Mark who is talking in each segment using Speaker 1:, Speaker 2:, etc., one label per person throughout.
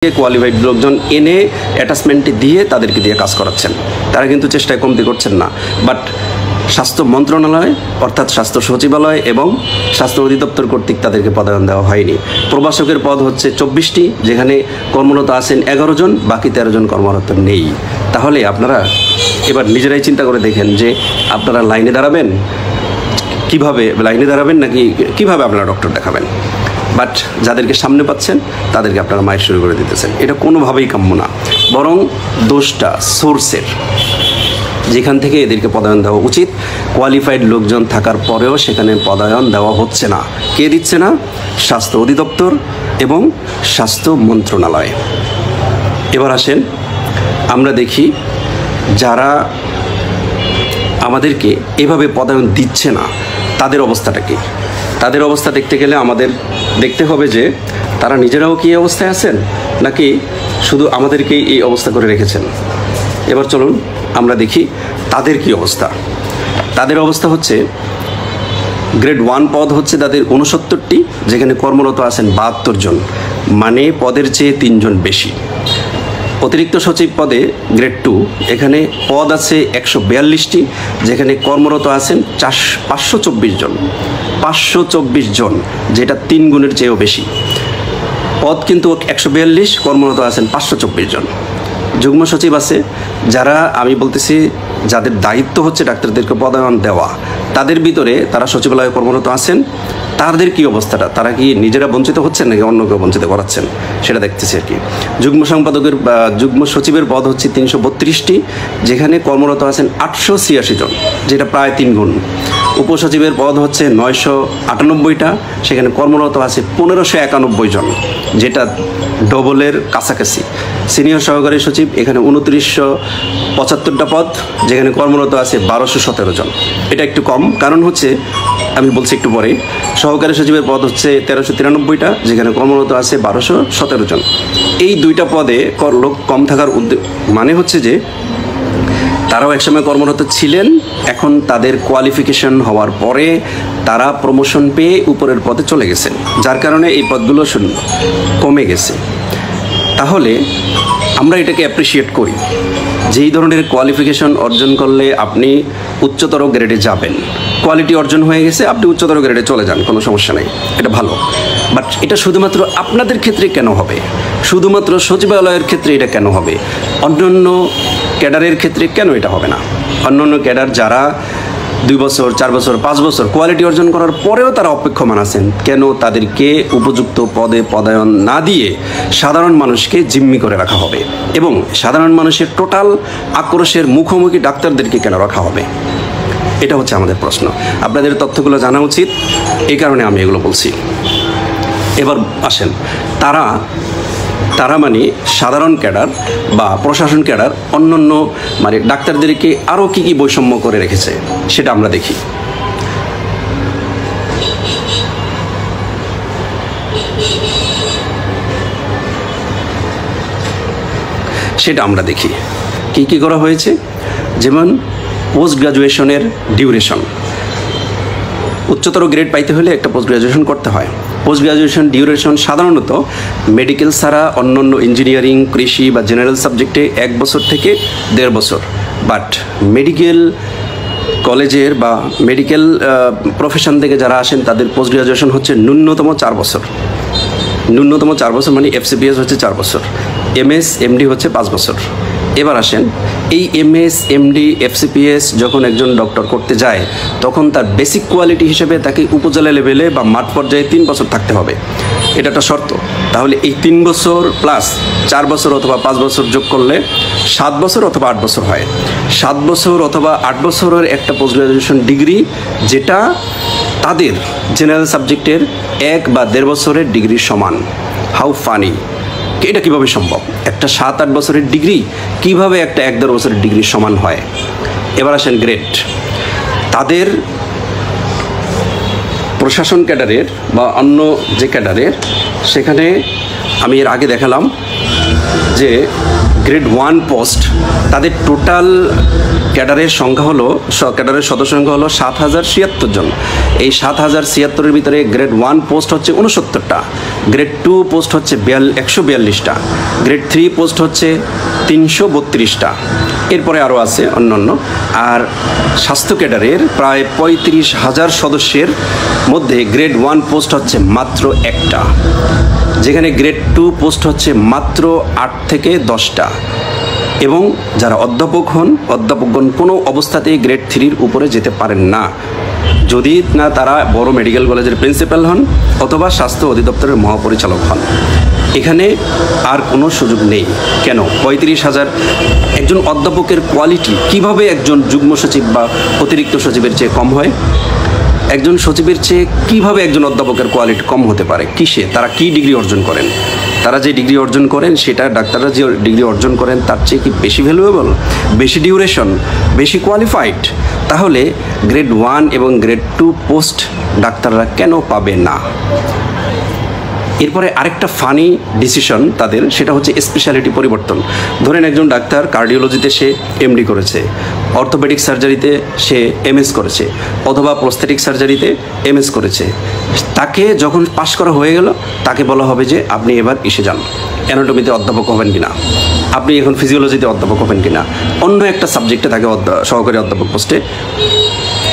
Speaker 1: Qualified লোকজন এনে অ্যাটাচমেন্টে দিয়ে তাদেরকে দিয়ে কাজ করাচ্ছেন। তারা কিন্তু চেষ্টায় কমতি করছেন না। বাট স্বাস্থ্য মন্ত্রণালয় অর্থাৎ স্বাস্থ্য সচিবালয় এবং স্বাস্থ্য অধিদপ্তর কর্তৃক তাদেরকে পদায়ন দেওয়া হয়নি। প্রভাষকের পদ হচ্ছে 24টি, যেখানে কর্মরত আছেন 11 জন, বাকি 13 জন কর্মরত নেই। তাহলে আপনারা এবার নিজেরাই চিন্তা করে দেখেন যে আপনারা লাইনে দাঁড়াবেন, কিভাবে লাইনে দাঁড়াবেন, নাকি কিভাবে আপনারা ডক্টর দেখাবেন। বাট যাদেরকে সামনে পাচ্ছেন তাদেরকে আপনারা মাইর শুরু করে দিতেছেন। এটা কোনোভাবেই কাম্য না, বরং দোষটা সোর্সের, যেখান থেকে এদেরকে পদায়ন দেওয়া উচিত। কোয়ালিফাইড লোকজন থাকার পরেও সেখানে পদায়ন দেওয়া হচ্ছে না। কে দিচ্ছে না? স্বাস্থ্য অধিদপ্তর এবং স্বাস্থ্য মন্ত্রণালয়। এবার আসেন আমরা দেখি যারা আমাদেরকে এভাবে পদায়ন দিচ্ছে না তাদের অবস্থাটা কী। তাদের অবস্থা দেখতে গেলে আমাদের দেখতে হবে যে তারা নিজেরাও কি অবস্থায় আছেন, নাকি শুধু আমাদেরকেই এই অবস্থা করে রেখেছেন। এবার চলুন আমরা দেখি তাদের কি অবস্থা। তাদের অবস্থা হচ্ছে গ্রেড 1 পদ হচ্ছে তাদের 69টি, যেখানে কর্মরত আছেন 72 জন, মানে পদের চেয়ে 3 জন বেশি। অতিরিক্ত সচিব পদে গ্রেড 2, এখানে পদ আছে 142টি, যেখানে কর্মরত আছেন 524 জন। 524 জন, যেটা 3 গুণের চেয়েও বেশি। পদ কিন্তু 142, কর্মরত আছেন 524 জন। যুগ্ম সচিব আছে, যারা আমি বলতেছি যাদের দায়িত্ব হচ্ছে ডাক্তারদেরকে পদায়ন দেওয়া, তাদের ভিতরে তারা সচিবালয়ে কর্মরত আছেন। তাদের কি অবস্থাটা, তারা কি নিজেরা বঞ্চিত হচ্ছেন নাকি অন্য কেউ বঞ্চিত করাচ্ছেন, সেটা দেখতেছি আর কি। যুগ্ম সম্পাদকের যুগ্ম সচিবের পদ হচ্ছে 332টি, যেখানে কর্মরত আছেন 886 জন, যেটা প্রায় 3 গুণ। উপসচিবের পদ হচ্ছে 998টা, সেখানে কর্মরত আছে 1591 জন, যেটা ডবলের কাছাকাছি। সিনিয়র সহকারী সচিব এখানে 2975টা পদ, যেখানে কর্মরত আছে 1217 জন। এটা একটু কম, কারণ হচ্ছে আমি বলছি একটু পরে। সহকারী সচিবের পদ হচ্ছে 1393টা, যেখানে কর্মরত আছে 1217 জন। এই দুইটা পদে লোক কম থাকার মানে হচ্ছে যে তারাও একসময় কর্মরত ছিলেন, এখন তাদের কোয়ালিফিকেশন হওয়ার পরে তারা প্রমোশন পেয়ে উপরের পদে চলে গেছেন, যার কারণে এই পদগুলো কমে গেছে। তাহলে আমরা এটাকে অ্যাপ্রিসিয়েট করি, যেই ধরনের কোয়ালিফিকেশন অর্জন করলে আপনি উচ্চতর গ্রেডে যাবেন, কোয়ালিটি অর্জন হয়ে গেছে, আপনি উচ্চতর গ্রেডে চলে যান, কোনো সমস্যা নেই, এটা ভালো। বাট এটা শুধুমাত্র আপনাদের ক্ষেত্রে কেন হবে? শুধুমাত্র সচিবালয়ের ক্ষেত্রে এটা কেন হবে? অন্যান্য ক্যাডারের ক্ষেত্রে কেন এটা হবে না? অন্যান্য ক্যাডার যারা 2 বছর, 4 বছর, 5 বছর কোয়ালিটি অর্জন করার পরেও তারা অপেক্ষমান আছেন, কেন তাদেরকে উপযুক্ত পদে পদায়ন না দিয়ে সাধারণ মানুষকে জিম্মি করে রাখা হবে? এবং সাধারণ মানুষের টোটাল আক্রোশের মুখোমুখি ডাক্তারদেরকে কেন রাখা হবে? এটা হচ্ছে আমাদের প্রশ্ন। আপনাদের তথ্যগুলো জানা উচিত, এই কারণে আমি এগুলো বলছি। এবার আসেন তারা মানে সাধারণ ক্যাডার বা প্রশাসন ক্যাডার অন্যান্য মানে ডাক্তারদেরকে আরও কী কী বৈষম্য করে রেখেছে সেটা আমরা দেখি। কী কী করা হয়েছে। যেমন পোস্ট গ্রাজুয়েশনের ডিউরেশন, উচ্চতর গ্রেড পাইতে হলে একটা পোস্ট গ্রাজুয়েশন করতে হয়। পোস্ট গ্রাজুয়েশন ডিউরেশন সাধারণত মেডিকেল ছাড়া অন্যান্য ইঞ্জিনিয়ারিং, কৃষি বা জেনারেল সাবজেক্টে 1 বছর থেকে 1.5 বছর। বাট মেডিকেল কলেজের বা মেডিকেল প্রফেশন থেকে যারা আসেন তাদের পোস্ট গ্রাজুয়েশন হচ্ছে ন্যূনতম 4 বছর। ন্যূনতম 4 বছর মানে FCPS হচ্ছে 4 বছর, MS MD হচ্ছে 5 বছর। এবার আসেন, এই MS MD FCPS যখন একজন ডক্টর করতে যায়, তখন তার বেসিক কোয়ালিটি হিসেবে তাকে উপজেলা লেভেলে বা মাঠ পর্যায়ে 3 বছর থাকতে হবে, এটা একটা শর্ত। তাহলে এই 3 বছর প্লাস 4 বছর অথবা 5 বছর যোগ করলে 7 বছর অথবা 8 বছর হয়। 7 বছর অথবা 8 বছরের একটা পোস্ট গ্রাজুয়েশন ডিগ্রি, যেটা তাদের জেনারেল সাবজেক্টের 1 বা 1.5 বছরের ডিগ্রির সমান। How funny! এটা কীভাবে সম্ভব? একটা 7-8 বছরের ডিগ্রি কিভাবে একটা 1-1.5 বছরের ডিগ্রির সমান হয়? এবার আসেন গ্রেড। তাদের প্রশাসন ক্যাডারের বা অন্য যে ক্যাডারের, সেখানে আমি এর আগে দেখালাম যে গ্রেড 1 পোস্ট তাদের টোটাল ক্যাডারের সংখ্যা হলো, ক্যাডারের সদস্য সংখ্যা হলো 7076 জন। এই 7076-এর ভিতরে গ্রেড 1 পোস্ট হচ্ছে 69টা, গ্রেড 2 পোস্ট হচ্ছে 142টা, গ্রেড 3 পোস্ট হচ্ছে 332টা, এরপরে আরও আছে অন্যান্য। আর স্বাস্থ্য ক্যাডারের প্রায় 35,000 সদস্যের মধ্যে গ্রেড 1 পোস্ট হচ্ছে মাত্র একটা, যেখানে গ্রেড 2 পোস্ট হচ্ছে মাত্র 8 থেকে 10টা। এবং যারা অধ্যাপক হন, অধ্যাপকগণ কোনো অবস্থাতেই গ্রেড 3-র উপরে যেতে পারেন না, যদি না তারা বড় মেডিকেল কলেজের প্রিন্সিপাল হন অথবা স্বাস্থ্য অধিদপ্তরের মহাপরিচালক হন। এখানে আর কোনো সুযোগ নেই। কেন? 35,000 একজন অধ্যাপকের কোয়ালিটি কিভাবে একজন যুগ্ম সচিব বা অতিরিক্ত সচিবের চেয়ে কম হয়? একজন সচিবের চেয়ে কিভাবে একজন অধ্যাপকের কোয়ালিটি কম হতে পারে? কিসে? তারা কি ডিগ্রি অর্জন করেন? তারা যে ডিগ্রি অর্জন করেন সেটা ডাক্তাররা যে ডিগ্রি অর্জন করেন তার চেয়ে কি বেশি ভ্যালুয়েবল, বেশি ডিউরেশন, বেশি কোয়ালিফাইড? তাহলে গ্রেড 1 এবং গ্রেড 2 পোস্ট ডাক্তাররা কেন পাবে না? এরপরে আরেকটা ফানি ডিসিশন তাদের, সেটা হচ্ছে স্পেশালিটি পরিবর্তন। ধরেন একজন ডাক্তার কার্ডিওলজিতে সে এমডি করেছে, অর্থোপেডিক সার্জারিতে সে এমএস করেছে, অথবা প্রস্থেটিক সার্জারিতে এমএস করেছে। তাকে যখন পাশ করা হয়ে গেল, তাকে বলা হবে যে আপনি এবার এসে যান, অ্যানাটমিতে অধ্যাপক হবেন কিনা, আপনি এখন ফিজিওলজিতে অধ্যাপক হবেন কিনা, অন্য একটা সাবজেক্টে তাকে সহকারী অধ্যাপক পোস্টে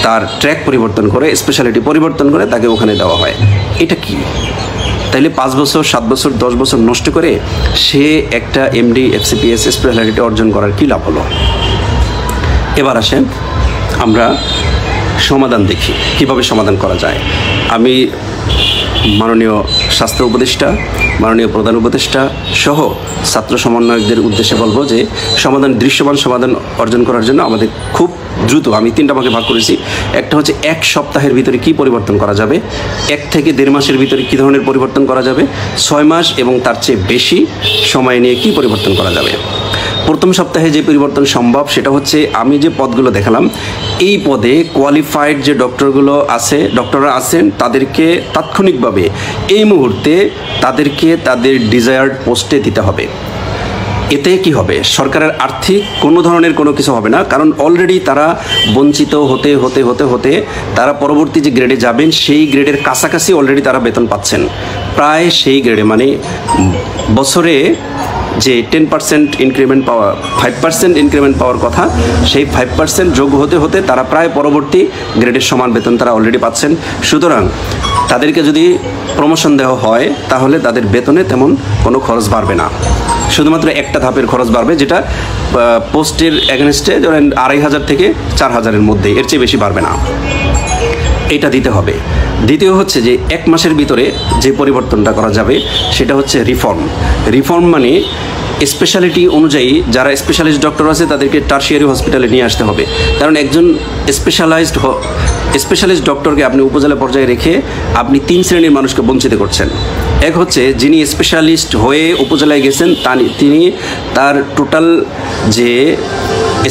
Speaker 1: তার ট্র্যাক পরিবর্তন করে, স্পেশালিটি পরিবর্তন করে তাকে ওখানে দেওয়া হয়। এটা কি? তাইলে 5 বছর, 7 বছর, 10 বছর নষ্ট করে সে একটা এমডি এফসিপিএস স্পেশালিটি অর্জন করার কী লাভ হলো? এবার আসেন আমরা সমাধান দেখি, কিভাবে সমাধান করা যায়। আমি মাননীয় স্বাস্থ্য উপদেষ্টা, মাননীয় প্রধান উপদেষ্টা সহ ছাত্র সমন্বয়কদের উদ্দেশ্যে বলবো যে দৃশ্যমান সমাধান অর্জন করার জন্য আমাদের খুব দ্রুত, আমি 3টা ভাগে ভাগ করেছি। একটা হচ্ছে 1 সপ্তাহের ভিতরে কি পরিবর্তন করা যাবে, 1 থেকে 1.5 মাসের ভিতরে কী ধরনের পরিবর্তন করা যাবে, 6 মাস এবং তার চেয়ে বেশি সময় নিয়ে কি পরিবর্তন করা যাবে। প্রথম সপ্তাহে যে পরিবর্তন সম্ভব সেটা হচ্ছে আমি যে পদগুলো দেখালাম, এই পদে কোয়ালিফাইড যে ডক্টররা আছেন তাদেরকে তাৎক্ষণিকভাবে এই মুহূর্তে তাদেরকে তাদের ডিজায়ার্ড পোস্টে দিতে হবে। এতে কি হবে? সরকারের আর্থিক কোনো ধরনের কোনো কিছু হবে না, কারণ অলরেডি তারা বঞ্চিত হতে হতে হতে হতে তারা পরবর্তী যে গ্রেডে যাবেন সেই গ্রেডের কাছাকাছি অলরেডি তারা বেতন পাচ্ছেন, প্রায় সেই গ্রেডে, মানে বছরে যে 10% ইনক্রিমেন্ট পাওয়া, 5% ইনক্রিমেন্ট পাওয়ার কথা, সেই 5% যোগ হতে হতে তারা প্রায় পরবর্তী গ্রেডের সমান বেতন তারা অলরেডি পাচ্ছেন। সুতরাং তাদেরকে যদি প্রমোশন দেওয়া হয় তাহলে তাদের বেতনে তেমন কোনো খরচ বাড়বে না, শুধুমাত্র একটা ধাপের খরচ বাড়বে, যেটা পোস্টের এগেনস্টে ধরেন 2,500 থেকে 4,000-এর মধ্যে, এর চেয়ে বেশি বাড়বে না। এটা দিতে হবে। দ্বিতীয় হচ্ছে যে 1 মাসের ভিতরে যে পরিবর্তনটা করা যাবে সেটা হচ্ছে রিফর্ম মানে স্পেশালিটি অনুযায়ী যারা স্পেশালিস্ট ডক্টর আছে তাদেরকে টারশিয়ারি হসপিটালে নিয়ে আসতে হবে। কারণ একজন স্পেশালিস্ট ডক্টরকে আপনি উপজেলা পর্যায়ে রেখে আপনি 3 শ্রেণীর মানুষকে বঞ্চিত করছেন। এক হচ্ছে যিনি স্পেশালিস্ট হয়ে উপজেলায় গেছেন, তিনি তার টোটাল যে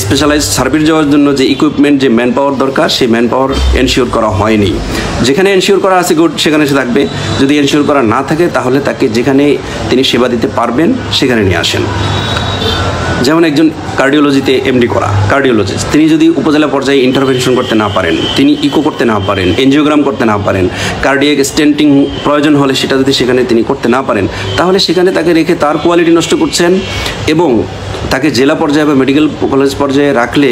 Speaker 1: স্পেশালাইজড সার্ভিস যাওয়ার জন্য যে ইকুইপমেন্ট, যে ম্যান পাওয়ার দরকার, সেই ম্যান পাওয়ার এনশিওর করা হয়নি। যেখানে এনশিওর করা আছে গুড, সেখানে সে থাকবে। যদি এনশিওর করা না থাকে তাহলে তাকে যেখানে তিনি সেবা দিতে পারবেন সেখানে নিয়ে আসেন। যেমন একজন কার্ডিওলজিতে এমডি করা কার্ডিওলজিস্ট, তিনি যদি উপজেলা পর্যায়ে ইন্টারভেনশন করতে না পারেন, তিনি ইকো করতে না পারেন, এনজিওগ্রাম করতে না পারেন, কার্ডিয়াক স্টেন্টিং প্রয়োজন হলে সেটা যদি সেখানে তিনি করতে না পারেন, তাহলে সেখানে তাকে রেখে তার কোয়ালিটি নষ্ট করছেন এবং তাকে জেলা পর্যায়ে বা মেডিকেল কলেজ পর্যায়ে রাখলে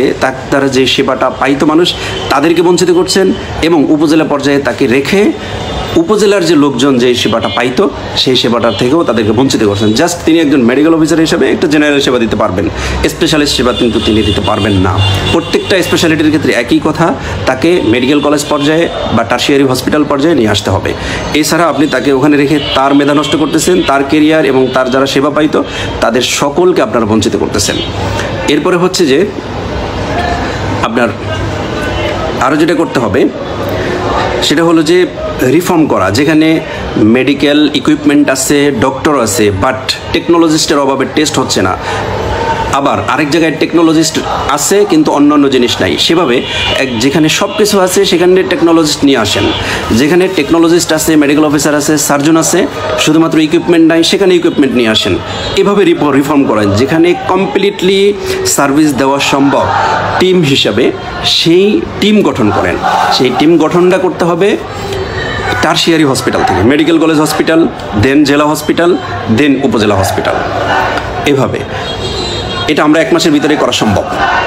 Speaker 1: তারা যে সেবাটা পাইতো মানুষ, তাদেরকে বঞ্চিত করছেন এবং উপজেলা পর্যায়ে তাকে রেখে উপজেলার যে লোকজন যে সেবাটা পাইতো সেই সেবাটার থেকেও তাদেরকে বঞ্চিত করছেন। জাস্ট তিনি একজন মেডিকেল অফিসার হিসেবে একটা জেনারেল সেবা দিতে পারবেন, স্পেশালিস্ট সেবা কিন্তু তিনি দিতে পারবেন না। প্রত্যেকটা স্পেশালিটির ক্ষেত্রে একই কথা, তাকে মেডিকেল কলেজ পর্যায়ে বা টারশিয়ারি হসপিটাল পর্যায়ে নিয়ে আসতে হবে। এছাড়া আপনি তাকে ওখানে রেখে তার মেধা নষ্ট করতেছেন, তার কেরিয়ার এবং তার যারা সেবা পাইতো তাদের সকলকে আপনারা বঞ্চিত করতেছেন। এরপরে হচ্ছে যে আপনার আরও যেটা করতে হবে সেটা হলো যে রিফর্ম করা, যেখানে মেডিকেল ইকুইপমেন্ট আছে, ডক্টর আছে, বাট টেকনোলজিস্টের অভাবে টেস্ট হচ্ছে না। আবার আরেক জায়গায় টেকনোলজিস্ট আছে কিন্তু অন্য অন্য জিনিস নাই। সেভাবে যেখানে সব কিছু আছে সেখানে টেকনোলজিস্ট নিয়ে আসেন, যেখানে টেকনোলজিস্ট আছে, মেডিকেল অফিসার আছে, সার্জন আছে, শুধুমাত্র ইকুইপমেন্ট নাই সেখানে ইকুইপমেন্ট নিয়ে আসেন। এভাবে রিফর্ম করেন, যেখানে কমপ্লিটলি সার্ভিস দেওয়া সম্ভব টিম হিসাবে সেই টিম গঠন করেন। সেই টিম গঠনটা করতে হবে টারশিয়ারি হসপিটাল থেকে, মেডিকেল কলেজ হসপিটাল, দেন জেলা হসপিটাল, দেন উপজেলা হসপিটাল। এভাবে এটা আমরা 1 মাসের ভিতরে করা সম্ভব,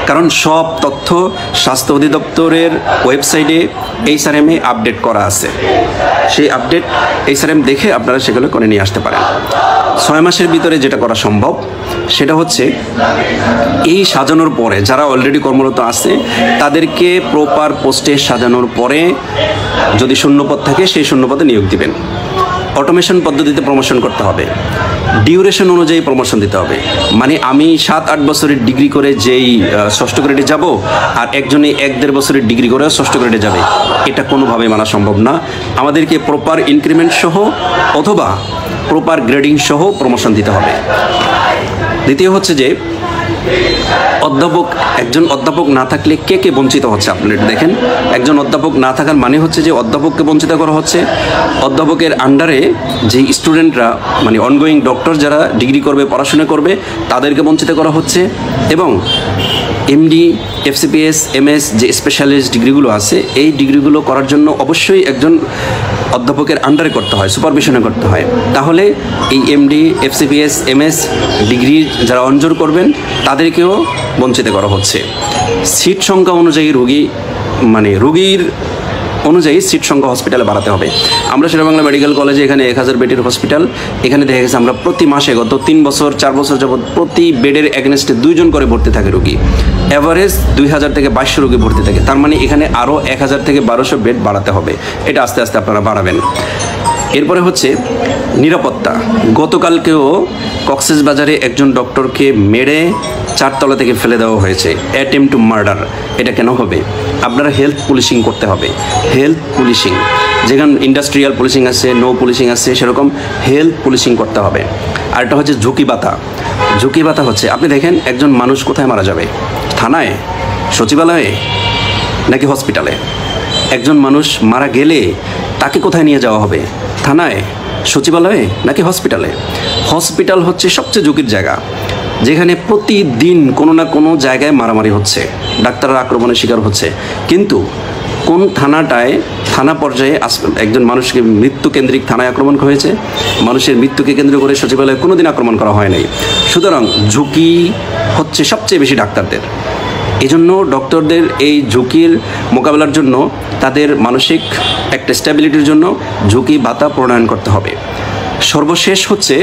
Speaker 1: কারণ সব তথ্য স্বাস্থ্য অধিদপ্তরের ওয়েবসাইটে HRM-এ আপডেট করা আছে। সেই আপডেট HRM দেখে আপনারা সেগুলো করে নিয়ে আসতে পারেন। 6 মাসের ভিতরে যেটা করা সম্ভব সেটা হচ্ছে এই সাজানোর পরে যারা অলরেডি কর্মরত আছে তাদেরকে প্রপার পোস্টে সাজানোর পরে যদি শূন্যপদ থাকে সেই শূন্যপদে নিয়োগ দিবেন। অটোমেশন পদ্ধতিতে প্রমোশন করতে হবে, ডিউরেশন অনুযায়ী প্রমোশন দিতে হবে। মানে আমি 7-8 বছরের ডিগ্রি করে যেই 6ষ্ঠ গ্রেডে যাব আর একজনে 1-1.5 বছরের ডিগ্রি করে 6ষ্ঠ গ্রেডে যাবে, এটা কোনোভাবে মানা সম্ভব না। আমাদেরকে প্রপার ইনক্রিমেন্ট সহ অথবা প্রপার গ্রেডিং সহ প্রমোশন দিতে হবে। দ্বিতীয় হচ্ছে যে একজন অধ্যাপক না থাকলে কে কে বঞ্চিত হচ্ছে আপনারা একটু দেখেন। একজন অধ্যাপক না থাকার মানে হচ্ছে যে অধ্যাপককে বঞ্চিত করা হচ্ছে, অধ্যাপকের আন্ডারে যে স্টুডেন্টরা মানে অনগোয়িং ডক্টর যারা ডিগ্রি করবে, পড়াশোনা করবে, তাদেরকে বঞ্চিত করা হচ্ছে। এবং MD, FCPS, MS যে স্পেশালিস্ট ডিগ্রিগুলো আছে এই ডিগ্রিগুলো করার জন্য অবশ্যই একজন অধ্যাপকের আন্ডারে করতে হয়, সুপারভিশনে করতে হয়। তাহলে এই MD, FCPS, MS ডিগ্রি যারা অঞ্জর করবেন তাদেরকেও বঞ্চিত করা হচ্ছে। সিট সংখ্যা অনুযায়ী রোগীর অনুযায়ী সিট সংখ্যা হসপিটালে বাড়াতে হবে। আমরা শেরেবাংলা মেডিকেল কলেজে এখানে 1000 বেডের হসপিটাল, এখানে দেখা গেছে আমরা প্রতি মাসে গত 3 বছর 4 বছর যাবৎ প্রতি বেডের এগেনস্টে 2 জন করে ভর্তি থাকে রোগী। অ্যাভারেজ 2000 থেকে 2200 রোগী ভর্তি থাকে। তার মানে এখানে আরও 1000 থেকে 1200 বেড বাড়াতে হবে। এটা আস্তে আস্তে আপনারা বাড়াবেন। এরপরে হচ্ছে নিরাপত্তা। গতকালকেও কক্সবাজারে একজন ডক্টরকে মেরে 4 তলা থেকে ফেলে দেওয়া হয়েছে, অ্যাটেম্প টু মার্ডার। এটা কেন হবে? আপনারা হেলথ পুলিশিং করতে হবে। হেলথ পুলিশিং যেখানে ইন্ডাস্ট্রিয়াল পুলিশিং আছে, নো পুলিশিং আছে, সেরকম হেলথ পুলিশিং করতে হবে। আর এটা হচ্ছে ঝুঁকি বাতা। ঝুঁকি বাতা হচ্ছে আপনি দেখেন একজন মানুষ কোথায় মারা যাবে, থানায়, সচিবালয়ে নাকি হসপিটালে? একজন মানুষ মারা গেলে তাকে কোথায় নিয়ে যাওয়া হবে, থানায়, সচিবালয়ে নাকি হসপিটালে? হসপিটাল হচ্ছে সবচেয়ে ঝুঁকির জায়গা, যেখানে প্রতিদিন কোনো না কোনো জায়গায় মারামারি হচ্ছে, ডাক্তাররা আক্রমণের শিকার হচ্ছে। কিন্তু কোন থানা পর্যায়ে একজন মানুষকে মৃত্যুকেন্দ্রিক থানায় আক্রমণ হয়েছে? মানুষের মৃত্যুকে কেন্দ্র করে সচিবালয়ে কোনোদিন আক্রমণ করা হয় নাই। সুতরাং ঝুঁকি হচ্ছে সবচেয়ে বেশি ডাক্তারদের। এজন্য ডক্টরদের এই ঝুঁকির মোকাবেলার জন্য তাদের মানসিক একটা স্ট্যাবিলিটির জন্য ঝুঁকি ভাতা প্রণয়ন করতে হবে। সর্বশেষ হচ্ছে